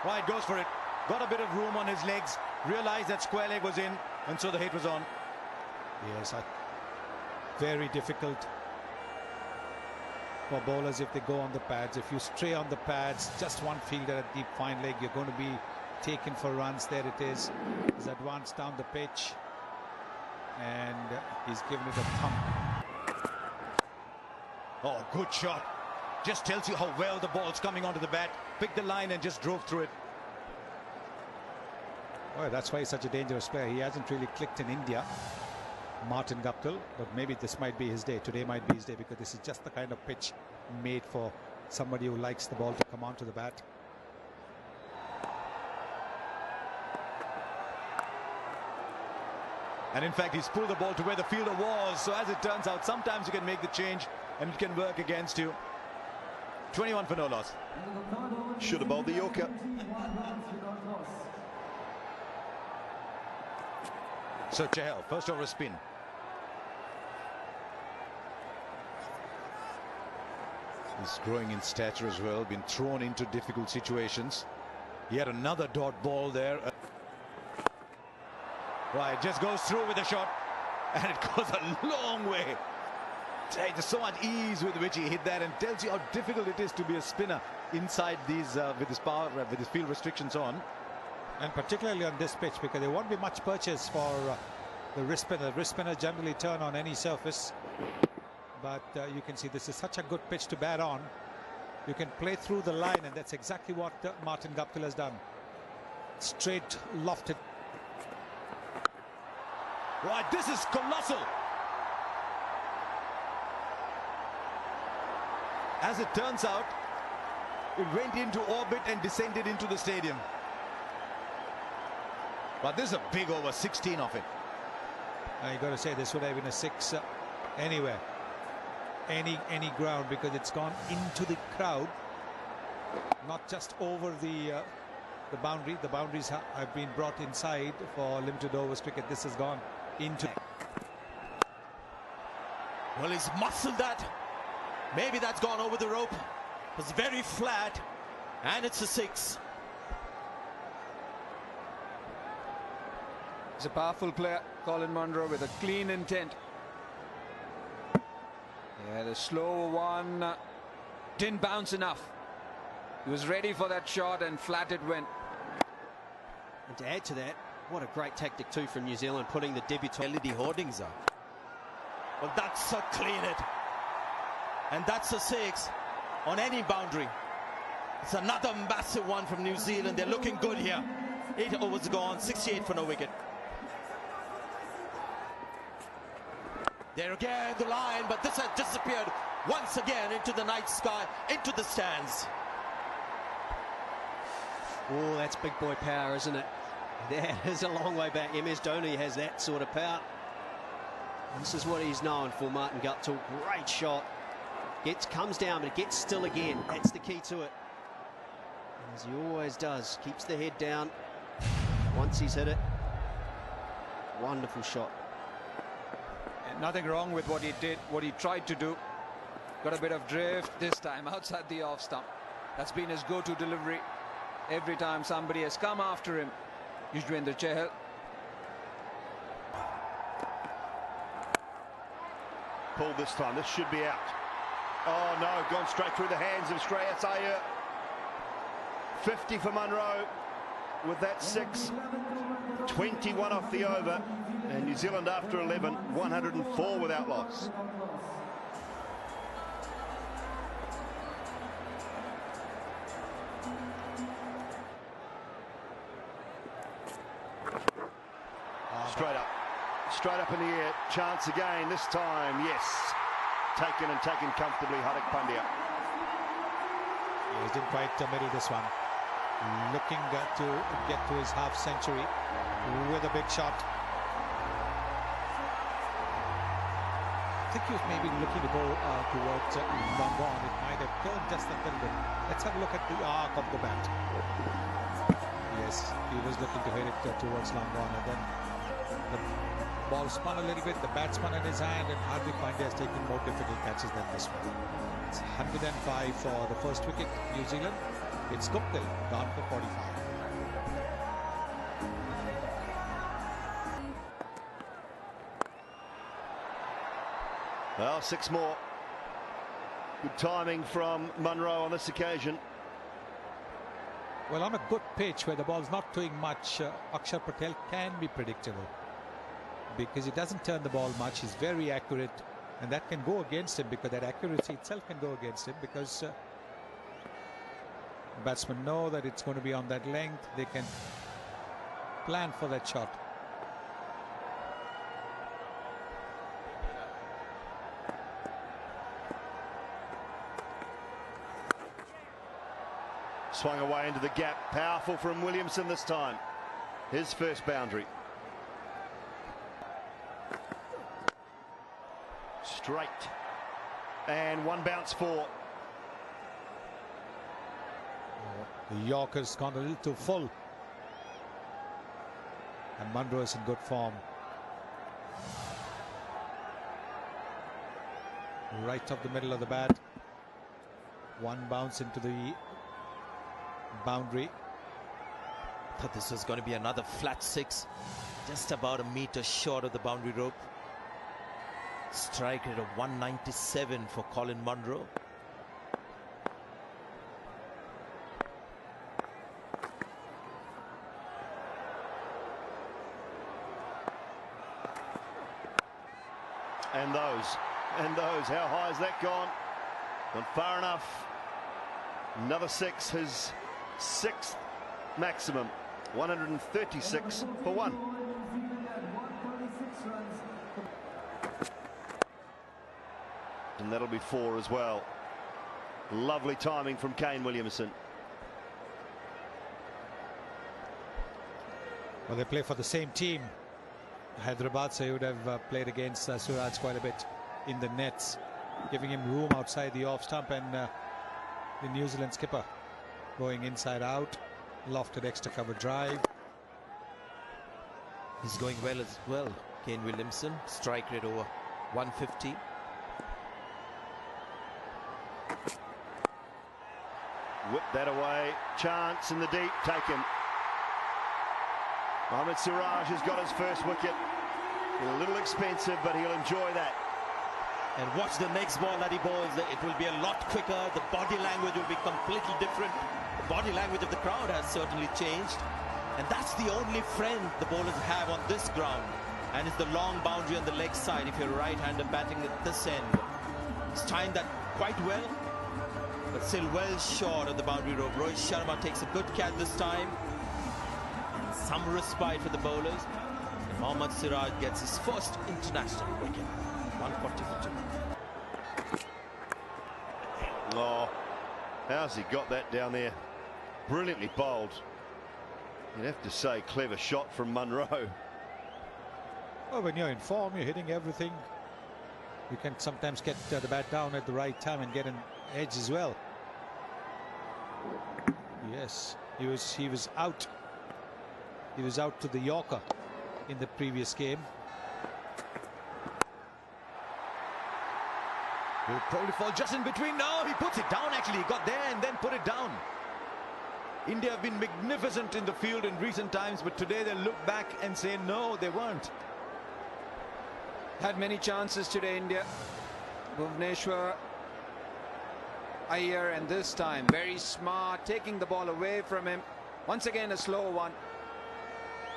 Right, goes for it. Got a bit of room on his legs. Realised that square leg was in, and so the hit was on. Yes, very difficult for bowlers if they go on the pads. If you stray on the pads, just one fielder at deep fine leg, you're going to be taken for runs. There it is. He's advanced down the pitch, and he's given it a thump. Oh, good shot. Just tells you how well the ball's coming onto the bat. Picked the line and just drove through it. Well, that's why he's such a dangerous player. He hasn't really clicked in India, Martin Guptill, but maybe this might be his day. Today might be his day, because this is just the kind of pitch made for somebody who likes the ball to come onto the bat. And in fact, he's pulled the ball to where the fielder was. So as it turns out, sometimes you can make the change and it can work against you. 21 for no loss. Should have bowled the Yorker. So Chahal, first over a spin. He's growing in stature as well, been thrown into difficult situations. He had another dot ball there. Right, just goes through with a shot, and it goes a long way. There's so much ease with which he hit that, and tells you how difficult it is to be a spinner inside these with his power, with his field restrictions on. And particularly on this pitch, because there won't be much purchase for the wrist spinner. Wrist spinners generally turn on any surface, but you can see this is such a good pitch to bat on. You can play through the line, and that's exactly what Martin Guptill has done. Straight lofted. Right, this is colossal. As it turns out, it went into orbit and descended into the stadium. But this is a big over, 16 of it. You got to say this would have been a 6 anywhere, any ground, because it's gone into the crowd, not just over the boundary. The boundaries have been brought inside for limited overs cricket. This has gone into. Well, he's muscled that. Maybe that's gone over the rope. It's very flat, and it's a 6. He's a powerful player, Colin Munro, with a clean intent. Yeah, the slow one didn't bounce enough. He was ready for that shot, and flat it went. And to add to that, what a great tactic too from New Zealand, putting the debutant LED hoardings up. Well, that's a clean hit. And that's a 6 on any boundary. It's another massive one from New Zealand. They're looking good here. 8 overs gone, 68 for no wicket. There again, the line, but this has disappeared once again into the night sky, into the stands. Oh, that's big boy power, isn't it? That is a long way back. MS Dhoni has that sort of power. This is what he's known for, Martin Guptill. Great shot. Comes down, but it gets still again. That's the key to it. As he always does, keeps the head down. Once he's hit it, wonderful shot. And nothing wrong with what he did, what he tried to do. Got a bit of drift this time outside the off stump. That's been his go-to delivery every time somebody has come after him. Yuzvendra Chahal. Pulled this time. This should be out. Oh no, gone straight through the hands of Shreyas Iyer. 50 for Munro with that 6. 21 off the over, and New Zealand after 11, 104 without loss. Straight up in the air, chance again, this time, yes. Taken and taken comfortably, Hardik Pandya. He didn't quite middle this one. Looking to get to his half century with a big shot. I think he was maybe looking to go towards long on. It might have turned just a little bit. Let's have a look at the arc of the bat. Yes, he was looking to hit it towards long on, and then the ball spun a little bit, the bat spun in his hand, and Hardik Pandya has taken more difficult catches than this one. It's 105 for the first wicket, New Zealand. It's Guptill, gone for 45. Well, 6 more. Good timing from Munro on this occasion. Well, on a good pitch where the ball's not doing much, Akshar Patel can be predictable because he doesn't turn the ball much. He's very accurate, and that can go against him because that accuracy itself can go against him because batsmen know that it's going to be on that length. They can plan for that shot. Swung away into the gap. Powerful from Williamson this time. His first boundary. Straight. And one bounce for. The Yorker's gone a little too full. And Munro is in good form. Right up the middle of the bat. One bounce into the boundary. Thought this was going to be another flat 6, just about a meter short of the boundary rope. Strike rate of 197 for Colin Munro. And those, how high has that gone? Gone far enough. Another 6, his 6th maximum. 136 for 1. And that'll be 4 as well. Lovely timing from Kane Williamson. Well, they play for the same team. Hyderabad, so he would have played against Suraj quite a bit in the nets, giving him room outside the off stump, and the New Zealand skipper going inside out, lofted extra cover drive. He's going well as well, Kane Williamson. Strike rate over 150. Whip that away. Chance in the deep. Taken. Mohammad Siraj has got his first wicket. A little expensive, but he'll enjoy that. And watch the next ball that he bowls. It will be a lot quicker. The body language will be completely different. The body language of the crowd has certainly changed. And that's the only friend the bowlers have on this ground. And it's the long boundary on the leg side if you're right-hander batting at this end. He's timed that quite well, but still well short of the boundary rope. Rohit Sharma takes a good catch this time. And some respite for the bowlers. And Mohammad Siraj gets his first international wicket. 140 for 2. Oh, how's he got that down there? Brilliantly bowled. You'd have to say clever shot from Munro. Well, when you're in form, you're hitting everything. You can sometimes get the bat down at the right time and get an edge as well. Yes, he was out. He was out to the Yorker in the previous game. He'll probably fall just in between. No, he puts it down actually. He got there and then put it down. India have been magnificent in the field in recent times, but today they look back and say no, they weren't. Had many chances today, India. Bhuvneshwar, Iyer, and this time very smart, taking the ball away from him. Once again a slow one.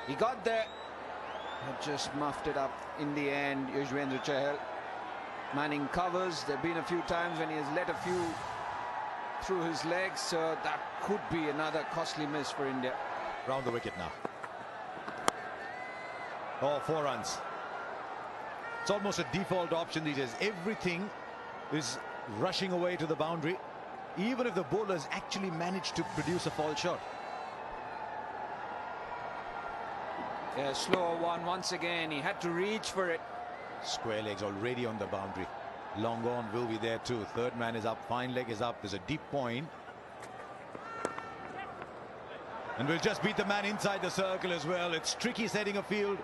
He got there, but just muffed it up in the end. Yuzvendra Chahal manning covers. There have been a few times when he has let a few through his legs, so that could be another costly miss for India. Round the wicket now. Oh, 4 runs. It's almost a default option these days. Everything is rushing away to the boundary, even if the bowlers actually manage to produce a fall shot. Yeah, slower one once again. He had to reach for it. Square legs already on the boundary. Long on will be there too. Third man is up. Fine leg is up. There's a deep point. And we'll just beat the man inside the circle as well. It's tricky setting a field.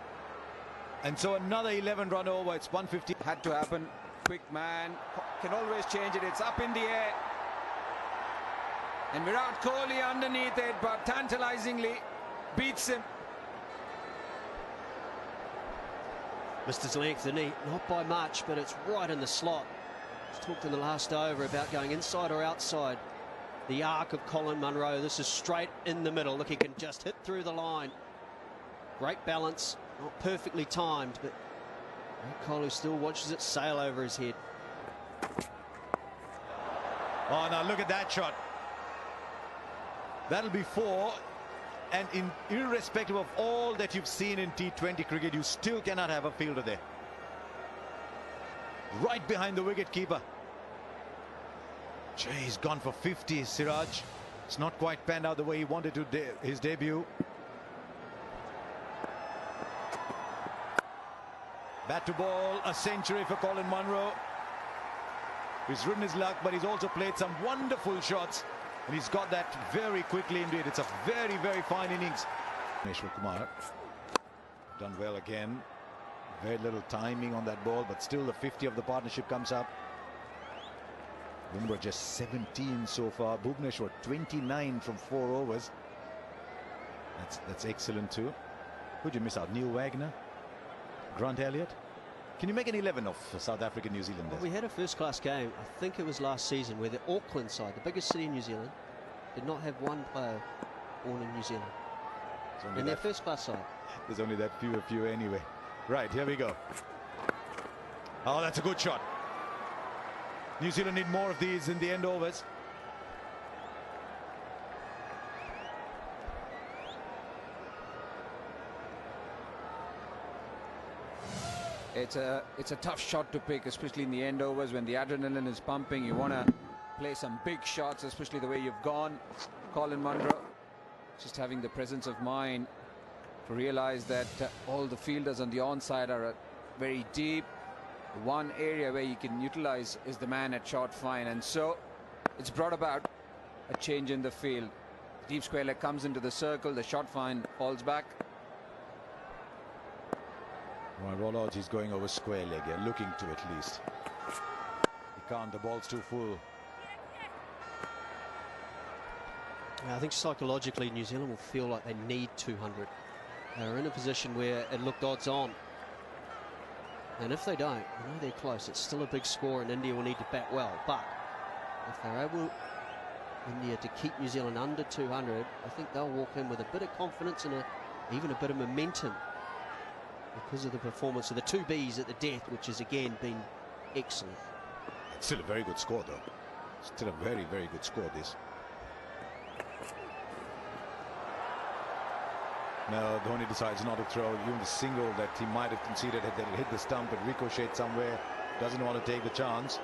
And so another 11-run over. It's 150. Had to happen. Quick man. Can always change it. It's up in the air. And Virat Kohli underneath it, but tantalizingly beats him. Missed his length, didn't he? Not by much, but it's right in the slot. He's talked in the last over about going inside or outside the arc of Colin Munro. This is straight in the middle. Look, he can just hit through the line. Great balance, not perfectly timed, but Kohli still watches it sail over his head. Oh, now look at that shot. That'll be 4. And irrespective of all that you've seen in T20 cricket, you still cannot have a fielder there. Right behind the wicket keeper. Jay, he's gone for 50, Siraj. It's not quite panned out the way he wanted to his debut. Bat to ball, a century for Colin Munro. He's ridden his luck, but he's also played some wonderful shots. And he's got that very quickly indeed. It's a very, very fine innings. Bhuvneshwar Kumar done well again. Very little timing on that ball, but still the 50 of the partnership comes up. Bumrah just 17 so far. Bhuvneshwar 29 from 4 overs. That's excellent too. Who'd you miss out? Neil Wagner? Grant Elliott? Can you make an 11 of South Africa, New Zealand? Well, we had a first-class game, I think it was last season, where the Auckland side, the biggest city in New Zealand, did not have one player born in New Zealand. In their first-class side. There's only that few anyway. Right, here we go. Oh, that's a good shot. New Zealand need more of these in the end overs. It's a tough shot to pick, especially in the end overs when the adrenaline is pumping. You want to play some big shots, especially the way you've gone. Colin Munro just having the presence of mind to realize that all the fielders on the onside are very deep. One area where you can utilize is the man at short fine, and so it's brought about a change in the field. Deep square leg comes into the circle, the short fine falls back. Well, Rollards, he's going over square leg here, looking to at least. He can't, the ball's too full. I think psychologically New Zealand will feel like they need 200. They're in a position where it looked odds on. And if they don't, I know they're close. It's still a big score and India will need to bat well. But if they're able, India, to keep New Zealand under 200, I think they'll walk in with a bit of confidence and even a bit of momentum because of the performance of the 2 Bs at the death, which has again been excellent. It's still a very good score though. Still a very, very good score this. Now Dhoni decides not to throw. Even the single that he might have conceded that it hit the stump and ricocheted somewhere. Doesn't want to take the chance.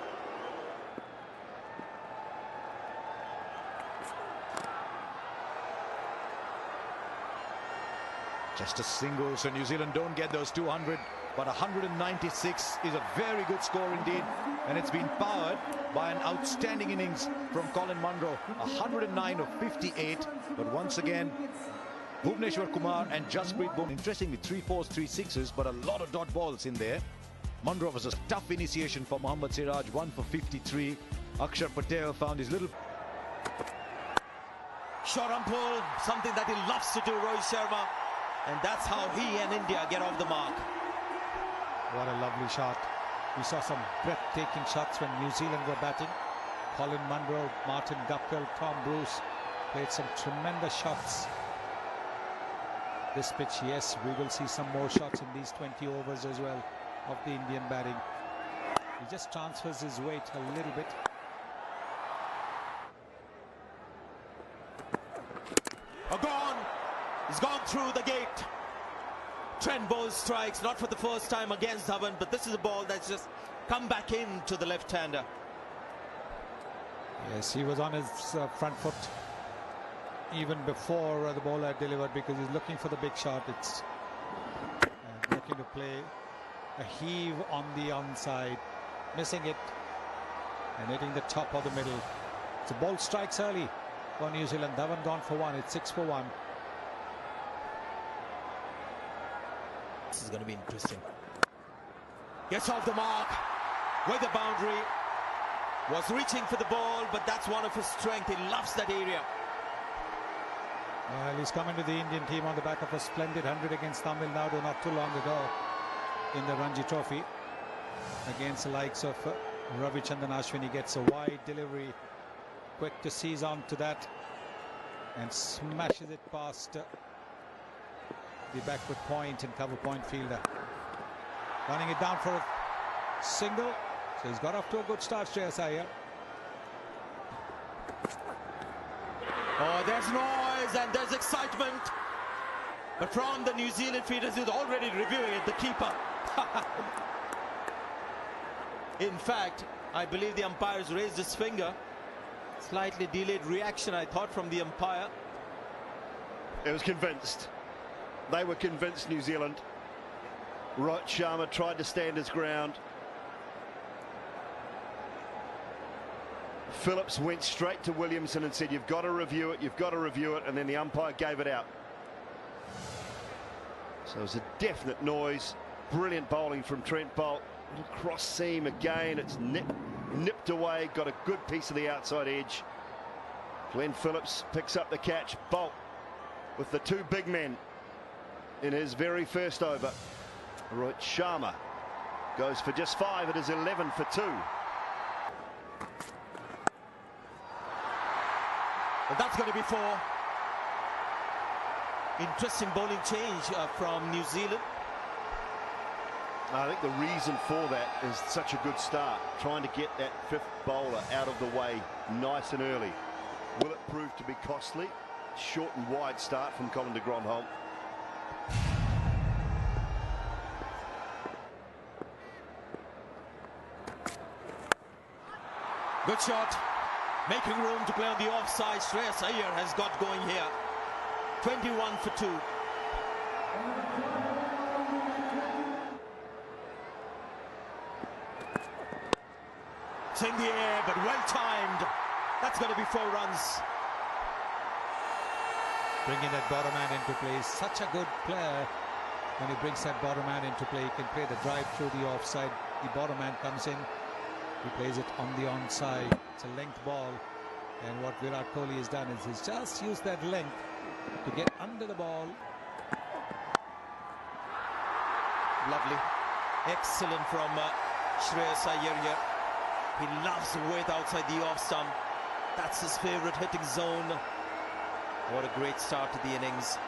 Just a single, so New Zealand don't get those 200, but 196 is a very good score indeed, and it's been powered by an outstanding innings from Colin Munro. 109 of 58, but once again, Bhuvneshwar Kumar and Jasprit Bumrah. Interestingly, 3 4s, 3 6s, but a lot of dot balls in there. Munro was a tough initiation for Mohammad Siraj, 1 for 53. Akshar Patel found his little Short on pull, something that he loves to do, Rohit Sharma. And that's how he and India get off the mark. What a lovely shot. We saw some breathtaking shots when New Zealand were batting. Colin Munro, Martin Guptill, Tom Bruce played some tremendous shots. This pitch, yes, we will see some more shots in these 20 overs as well of the Indian batting. He just transfers his weight a little bit. Gone. He's gone through the gate. Trent Boult strikes, not for the first time against Dhawan, but this is a ball that's just come back into the left-hander. Yes, he was on his front foot even before the ball had delivered because he's looking for the big shot. It's looking to play a heave on the onside, missing it and hitting the top of the middle. So Boult strikes early for New Zealand. Dhawan gone for 1. It's 6 for 1. This is going to be interesting. Gets off the mark with the boundary. Was reaching for the ball, but that's one of his strengths. He loves that area. Well, he's coming to the Indian team on the back of a splendid 100 against Tamil Nadu not too long ago in the Ranji Trophy against the likes of Ravichandran Ashwin. He gets a wide delivery, quick to seize on to that and smashes it past the backward point and cover point fielder. Running it down for a single. So he's got off to a good start, Shreyas Iyer. Oh, there's noise and there's excitement. But from the New Zealand fielders, who's already reviewing it, the keeper. In fact, I believe the umpire's raised his finger. Slightly delayed reaction, I thought, from the umpire. It was convinced. They were convinced, New Zealand. Rohit Sharma tried to stand his ground. Phillips went straight to Williamson and said, you've got to review it, you've got to review it, and then the umpire gave it out. So it was a definite noise. Brilliant bowling from Trent Boult. Little cross seam again, it's nipped away, got a good piece of the outside edge. Glenn Phillips picks up the catch. Boult with the two big men in his very first over. Rohit Sharma goes for just 5. It is 11 for 2. But that's going to be 4. Interesting bowling change from New Zealand. I think the reason for that is such a good start, trying to get that fifth bowler out of the way nice and early. Will it prove to be costly? Short and wide start from Colin de Grandhomme. Good shot. Making room to play on the offside. Shreyas Iyer has got going here. 21 for 2. It's in the air, but well timed. That's going to be 4 runs. Bringing that bottom man into play. He's such a good player. When he brings that bottom man into play, he can play the drive through the offside. The bottom man comes in. He plays it on the onside. It's a length ball. And what Virat Kohli has done is he's just used that length to get under the ball. Lovely. Excellent from Shreyas Iyer here. He loves the width outside the off stump. That's his favourite hitting zone. What a great start to the innings.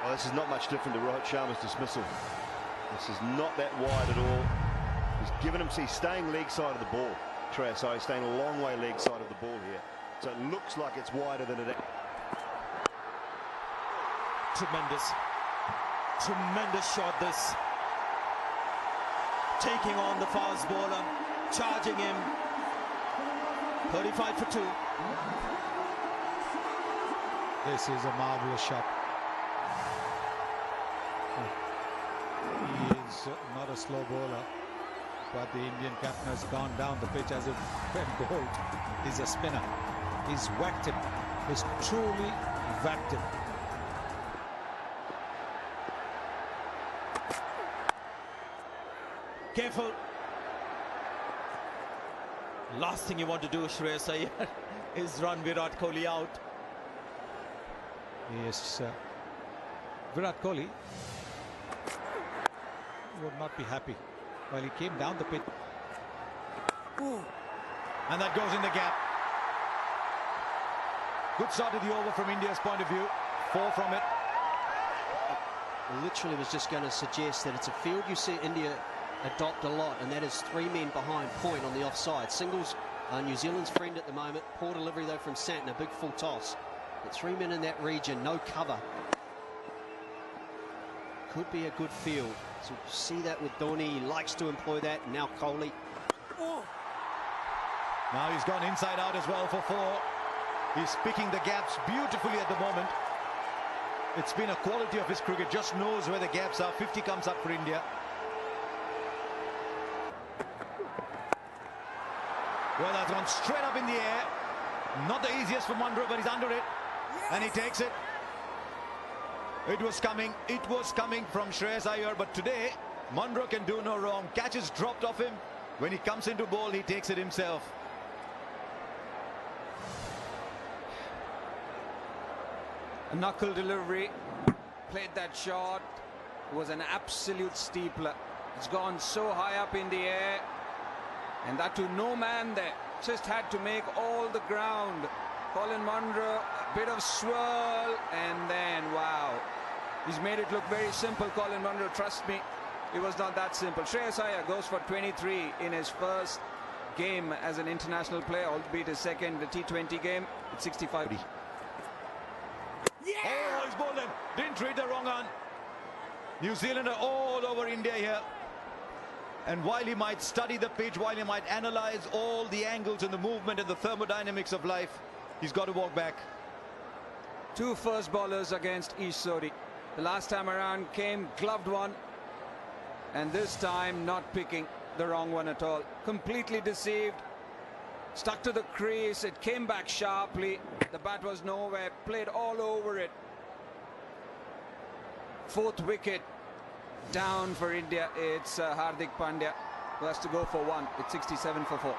Well, this is not much different to Rohit Sharma's dismissal. This is not that wide at all. He's given him, he's staying leg side of the ball. Shreyas Iyer staying a long way leg side of the ball here. So it looks like it's wider than it is. Tremendous. Tremendous shot this. Taking on the fast bowler. Charging him. 35 for 2. This is a marvellous shot. He is not a slow bowler, but the Indian captain has gone down the pitch as if Ben Bolt is a spinner. He's whacked him. He's truly whacked him. Careful. Last thing you want to do, Shreyas Iyer, is run Virat Kohli out. Yes, Virat Kohli would not be happy while he came down the pitch. And that goes in the gap. Good start to the over from India's point of view. 4 from it. Literally was just going to suggest that it's a field you see India adopt a lot, and that is 3 men behind point on the offside. Singles New Zealand's friend at the moment. Poor delivery though from Santner, big full toss. But 3 men in that region, no cover. Could be a good field. So we'll see that with Dhoni. He likes to employ that. And now Kohli. Now he's gone inside out as well for 4. He's picking the gaps beautifully at the moment. It's been a quality of his cricket. Just knows where the gaps are. 50 comes up for India. Well, that's gone straight up in the air. Not the easiest for Munro, but he's under it. And he takes it. It was coming from Shreyas Iyer, but today Munro can do no wrong. Catches dropped off him. When he comes into ball, he takes it himself. A knuckle delivery, played that shot. It was an absolute steepler. It's gone so high up in the air, and that to no man there. Just had to make all the ground. Colin Munro, a bit of swirl, and then wow, he's made it look very simple. Colin Munro, trust me, it was not that simple. Shreyas Iyer goes for 23 in his first game as an international player, albeit his second T20 game at 65. Oh, he's bowled him. Didn't read the wrong one. New Zealander all over India here. And while he might study the pitch, while he might analyze all the angles and the movement and the thermodynamics of life, he's got to walk back. Two first bowlers against Ish Sodhi. The last time around came gloved one, and this time not picking the wrong one at all. Completely deceived. Stuck to the crease, it came back sharply. The bat was nowhere, played all over it. Fourth wicket down for India. It's Hardik Pandya who has to go for one. It's 67 for 4.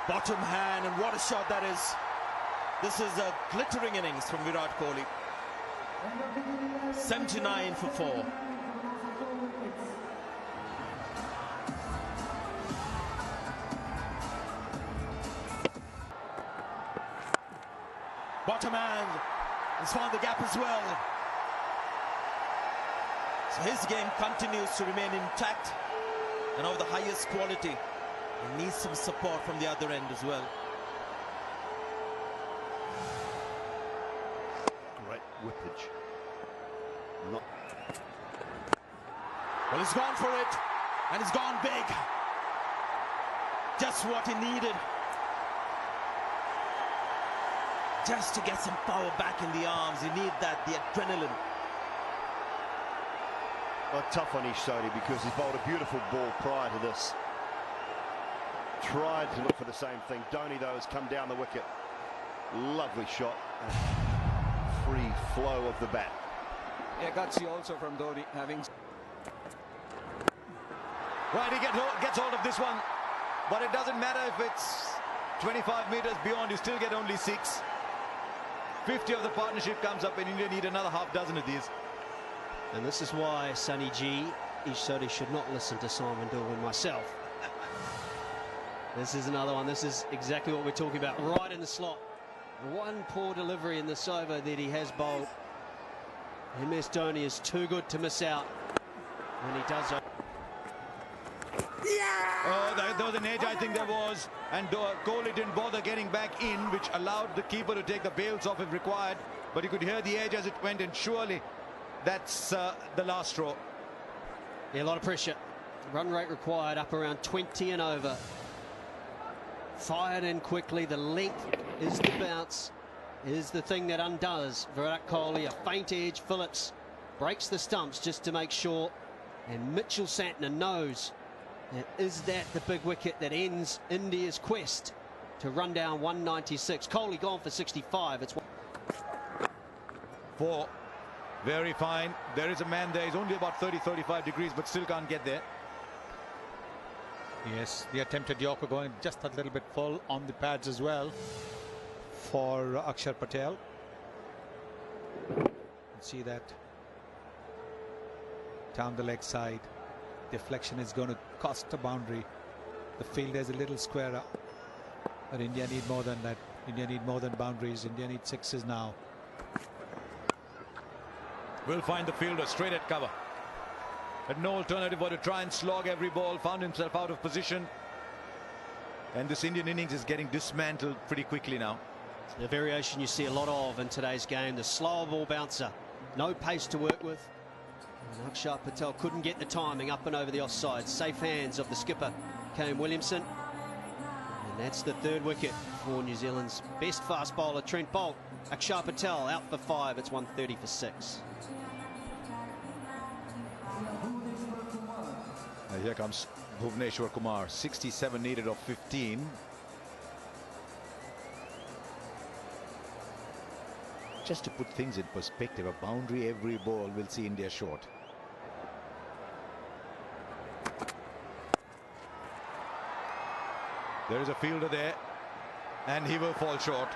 Bottom hand, and what a shot that is. This is a glittering innings from Virat Kohli. 79 for 4. Bottom hand has found the gap as well. So his game continues to remain intact and of the highest quality. He needs some support from the other end as well. Great whippage. Well, he's gone for it, and he's gone big. Just what he needed. Just to get some power back in the arms. You need that, the adrenaline. Well, tough on Ish Sodhi because he's bowled a beautiful ball prior to this. Tried to look for the same thing. Dhoni, though, has come down the wicket. Lovely shot. Free flow of the bat. Yeah, gutsy also from Dhoni, having... Right, he gets hold of this one. But it doesn't matter if it's 25 metres beyond, you still get only 6. 50 of the partnership comes up, and India need another half dozen of these. And this is why, Sunny G, Ish Sodhi should not listen to Simon Dool and myself. This is another one. This is exactly what we're talking about. Right in the slot. One poor delivery in this over that he has bowled. MS Dhoni is too good to miss out when he does so. Oh, there was an edge, I think there was. And Kohli didn't bother getting back in, which allowed the keeper to take the bails off if required. But he could hear the edge as it went, and surely that's the last straw. Yeah, a lot of pressure. Run rate required up around 20 and over. Fired in quickly. The length is the bounce, is the thing that undoes Virat Kohli. A faint edge. Phillips breaks the stumps just to make sure. And Mitchell Santner knows that is that the big wicket that ends India's quest to run down 196. Kohli gone for 65. It's 4. Very fine. There is a man there. He's only about 30-35 degrees, but still can't get there. Yes, the attempted Yorker going just a little bit full on the pads as well for Akshar Patel. See that down the leg side. Deflection is going to cost a boundary. The field is a little squarer, but India need more than that. India need more than boundaries. India needs 6s now. Will find the fielder straight at cover. Had no alternative but to try and slog every ball. Found himself out of position. And this Indian innings is getting dismantled pretty quickly now. The variation you see a lot of in today's game. The slower ball bouncer. No pace to work with. And Akshar Patel couldn't get the timing up and over the offside. Safe hands of the skipper, Kane Williamson. And that's the third wicket for New Zealand's best fast bowler, Trent Boult. Akshar Patel out for 5. It's 130 for 6. Here comes Bhuvneshwar Kumar. 67 needed of 15. just to put things in perspective, a boundary every ball will see India short. There is a fielder there, and he will fall short.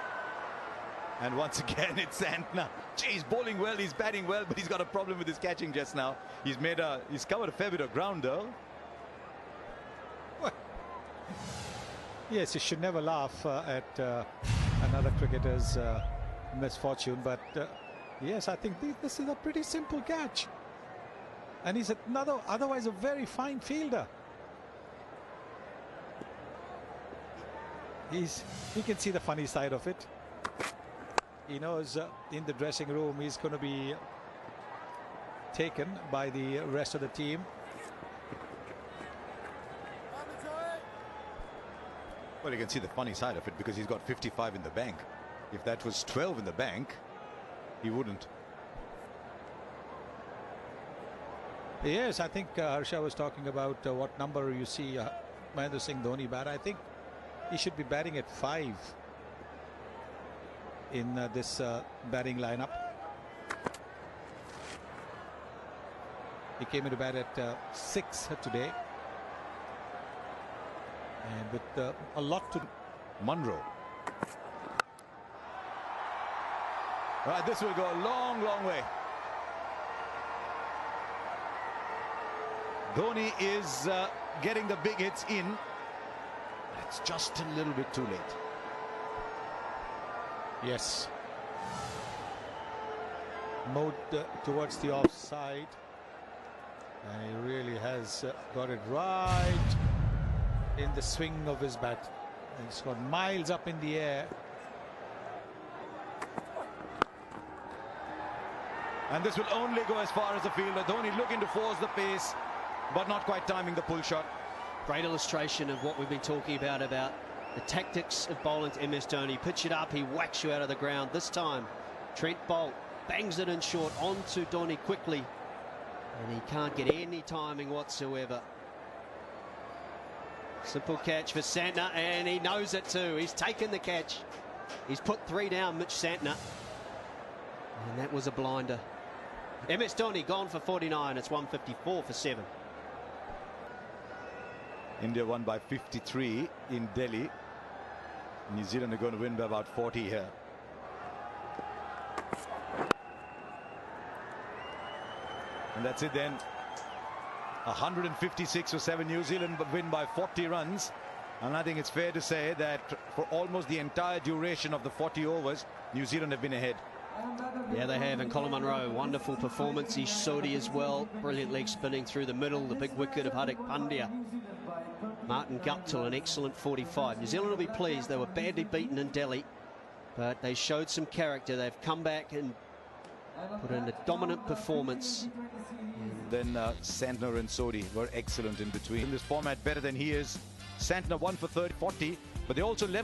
And once again, it's Santner. Gee, he's bowling well, he's batting well, but he's got a problem with his catching just now. He's covered a fair bit of ground, though. Well, yes, you should never laugh at another cricketer's misfortune, but yes, I think this is a pretty simple catch. And he's otherwise a very fine fielder. He can see the funny side of it. He knows in the dressing room he's going to be taken by the rest of the team. Well, you can see the funny side of it because he's got 55 in the bank. If that was 12 in the bank, he wouldn't. Yes, I think Harsha was talking about what number you see Mahendra Singh Dhoni bat. I think he should be batting at 5 in this batting lineup. He came into bat at 6 today, and with a lot to Munro. Right, this will go a long, long way. Dhoni is getting the big hits in. It's just a little bit too late. Yes. Moved towards the offside. And he really has got it right in the swing of his bat. And it's gone miles up in the air. And this will only go as far as the fielder. Dhoni looking to force the pace, but not quite timing the pull shot. Great illustration of what we've been talking about the tactics of bowling to MS Dhoni. Pitch it up, he whacks you out of the ground. This time, Trent Boult bangs it in short onto Dhoni quickly, and he can't get any timing whatsoever. Simple catch for Santner, and he knows it too. He's taken the catch. He's put 3 down, Mitch Santner, and that was a blinder. MS Dhoni gone for 49. It's 154 for 7. India won by 53 in Delhi. New Zealand are going to win by about 40 here. And that's it then. 156 for 7. New Zealand win by 40 runs. And I think it's fair to say that for almost the entire duration of the 40 overs, New Zealand have been ahead. Yeah, they have. And Colin Munro, wonderful performance. He's Sodhi as well. Brilliant leg spinning through the middle. The big wicket of Hardik Pandya. Martin Guptill, an excellent 45. New Zealand will be pleased. They were badly beaten in Delhi, but they showed some character. They've come back and put in a dominant performance. Then Santner and Sodhi were excellent in between. In this format, better than he is. Santner 1 for 40, but they also level.